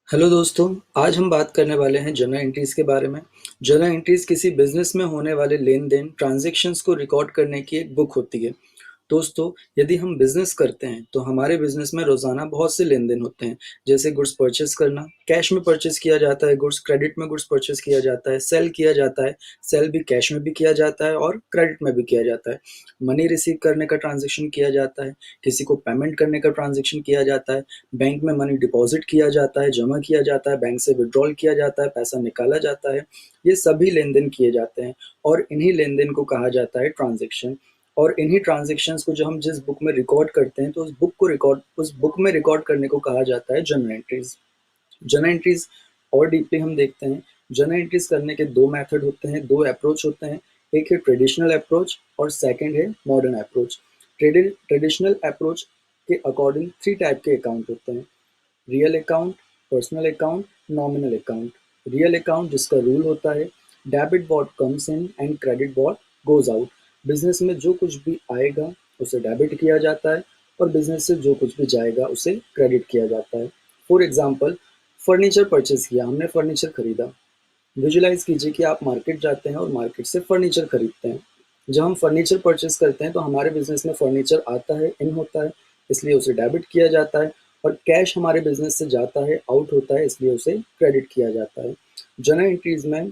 Hello दोस्तों, आज हम बात करने वाले हैं जर्नल एंट्रीज के बारे में। जर्नल एंट्रीज किसी बिजनेस में होने वाले लेन-देन, ट्रांजैक्शंस को रिकॉर्ड करने की एक बुक होती है। दोस्तों, यदि हम बिजनेस करते हैं, तो हमारे बिजनेस में रोजाना बहुत से लेन-देन होते हैं, जैसे गुड्स परचेस करना, कैश में परचेस किया जाता है गुड्स, क्रेडिट में गुड्स परचेस किया जाता है, सेल किया जाता है, सेल भी कैश में भी किया जाता है और क्रेडिट में भी किया जाता है। मनी रिसीव करने का ट्रांजैक्शन किया जाता है, किसी को पेमेंट करने का ट्रांजैक्शन किया जाता है, बैंक में मनी डिपॉजिट किया जाता है, जमा किया जाता है, बैंक से विड्रॉल किया जाता है, पैसा निकाला जाता है। ये सभी लेन-देन किए जाते हैं और इन्हीं लेन-देन को कहा जाता है ट्रांज़ैक्शन। और इन्हीं ट्रांज़ैक्शंस को जो हम जिस बुक में रिकॉर्ड करते हैं, तो उस बुक में रिकॉर्ड करने को कहा जाता है जर्नल एंट्रीज़। जर्नल एंट्रीज़ और डीपली हम देखते हैं। जर्नल एंट्रीज़ करने के 2 मेथड होते हैं, 2 अप्रोच होते हैं। एक है ट्रेडिशनल अप्रोच और सेकंड है मॉडर्न अप्रोच। ट्रेडिशनल अप्रोच के अकॉर्डिंग 3 टाइप के अकाउंट होते हैं। Real account, personal account, nominal account. Real account जिसका रूल होता है debit what comes in and credit what goes out. Business में जो कुछ भी आएगा उसे डेबिट किया जाता है और बिज़नेस से जो कुछ भी जाएगा उसे क्रेडिट किया जाता है। फॉर एग्ज़ाम्पल, फर्नीचर परचेज़ किया, हमने फर्नीचर खरीदा। विजुअलाइज़ कीजिए कि आप मार्केट जाते हैं और मार्केट से फर्नीचर खरीदते हैं। जब हम फर्नीचर परचेज़ करते हैं तो हमारे बिज़नेस में फर्नीचर आता है, इन होता है, इसलिए उसे डेबिट किया जाता है और कैश हमारे बिज़नेस से जाता है, आउट होता है, इसलिए उसे क्रेडिट किया जाता है। जर्नल एंट्रीज़ में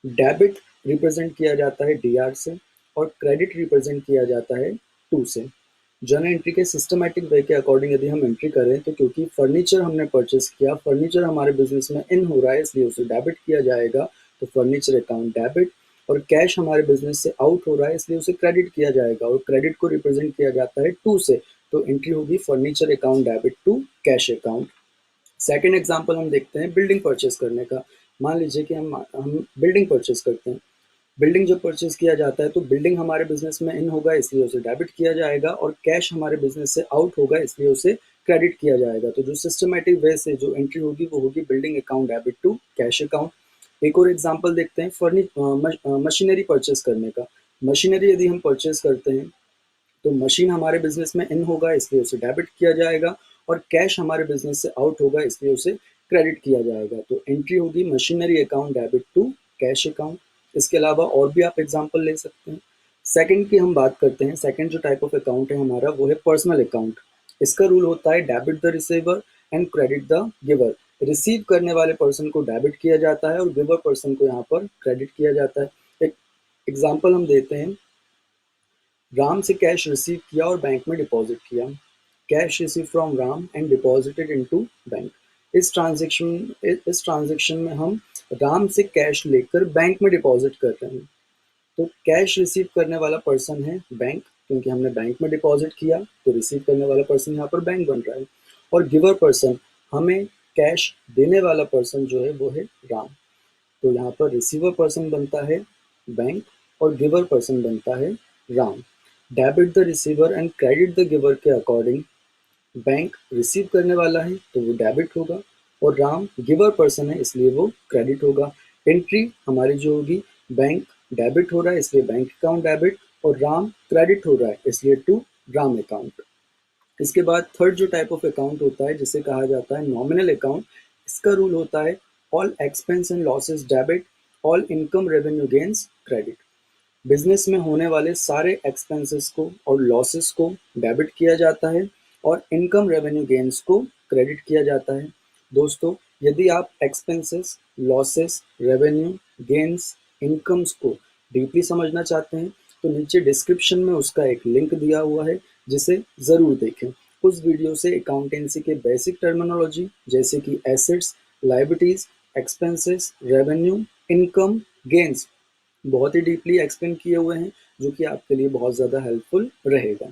डेबिट रिप्रेजेंट किया जाता है डीआर से और क्रेडिट रिप्रेजेंट किया जाता है टू से। जर्नल एंट्री के सिस्टमैटिक वे के अकॉर्डिंग यदि हम एंट्री करें तो क्योंकि फर्नीचर हमने परचेस किया, फर्नीचर हमारे बिजनेस में इन हो रहा है इसलिए उसे डेबिट किया जाएगा, तो फर्नीचर अकाउंट डेबिट। और कैश हमारे बिजनेस से आउट हो रहा है इसलिए उसे क्रेडिट किया जाएगा और क्रेडिट को रिप्रेजेंट किया जाता है टू से, तो एंट्री होगी furniture account debit to cash account. Second example हम देखते हैं बिल्डिंग परचेस करने का। मान लीजिए कि हम बिल्डिंग परचेस करते हैं। बिल्डिंग जब परचेस किया जाता है तो बिल्डिंग हमारे बिजनेस में इन होगा इसलिए उसे डेबिट किया जाएगा और कैश हमारे बिजनेस से आउट होगा इसलिए उसे क्रेडिट किया जाएगा। तो जो सिस्टमैटिक वे से जो एंट्री होगी वो होगी building account debit to cash account. एक और एग्जांपल देखते हैं मशीनरी परचेस करने का। मशीनरी यदि हम परचेस करते हैं तो मशीन हमारे बिजनेस में इन होगा इसलिए उसे डेबिट किया जाएगा और कैश हमारे बिजनेस से आउट होगा इसलिए उसे क्रेडिट किया जाएगा। तो एंट्री होगी machinery account debit to cash account. इसके अलावा और भी आप एग्जांपल ले सकते हैं। सेकंड की हम बात करते हैं। सेकंड जो टाइप ऑफ अकाउंट है हमारा वो है पर्सनल अकाउंट। इसका रूल होता है debit the receiver and credit the giver. Receive करने वाले पर्सन को डेबिट किया जाता है और गिवर पर्सन को यहाँ पर क्रेडिट किया जाता है। एक एग्जाम्पल हम देते हैं। राम से कैश रिसीव किया और बैंक में डिपॉजिट किया। Cash receive from Ram and deposited into bank. इस ट्रांजेक्शन में हम राम से कैश लेकर बैंक में डिपॉजिट कर रहे हैं। तो कैश रिसीव करने वाला पर्सन है बैंक, क्योंकि हमने बैंक में डिपॉजिट किया तो रिसीव करने वाला पर्सन यहाँ पर बैंक बन रहा है। और गिवर पर्सन, हमें कैश देने वाला पर्सन जो है वो है राम। तो यहाँ पर रिसीवर पर्सन बनता है बैंक और गिवर पर्सन बनता है Ram. Debit the receiver and credit the giver के अकॉर्डिंग बैंक रिसीव करने वाला है तो वो डेबिट होगा और राम गिवर पर्सन है इसलिए वो क्रेडिट होगा। एंट्री हमारी जो होगी, बैंक डेबिट हो रहा है इसलिए बैंक अकाउंट डेबिट और राम क्रेडिट हो रहा है इसलिए टू राम अकाउंट। इसके बाद थर्ड जो टाइप ऑफ अकाउंट होता है जिसे कहा जाता है नॉमिनल अकाउंट। इसका रूल होता है all expense and losses debit, all income revenue gains credit. Business में होने वाले सारे एक्सपेंसेस को और लॉसेस को डेबिट किया जाता है और इनकम रेवेन्यू गेन्स को क्रेडिट किया जाता है। दोस्तों, यदि आप expenses, losses, revenue, gains, incomes को डीपली समझना चाहते हैं तो नीचे डिस्क्रिप्शन में उसका एक लिंक दिया हुआ है जिसे ज़रूर देखें। उस वीडियो से अकाउंटेंसी के बेसिक टर्मिनोलॉजी जैसे कि assets, liabilities, expenses, revenue, income, gains बहुत ही डीपली एक्सप्लेन किए हुए हैं, जो कि आपके लिए बहुत ज़्यादा हेल्पफुल रहेगा।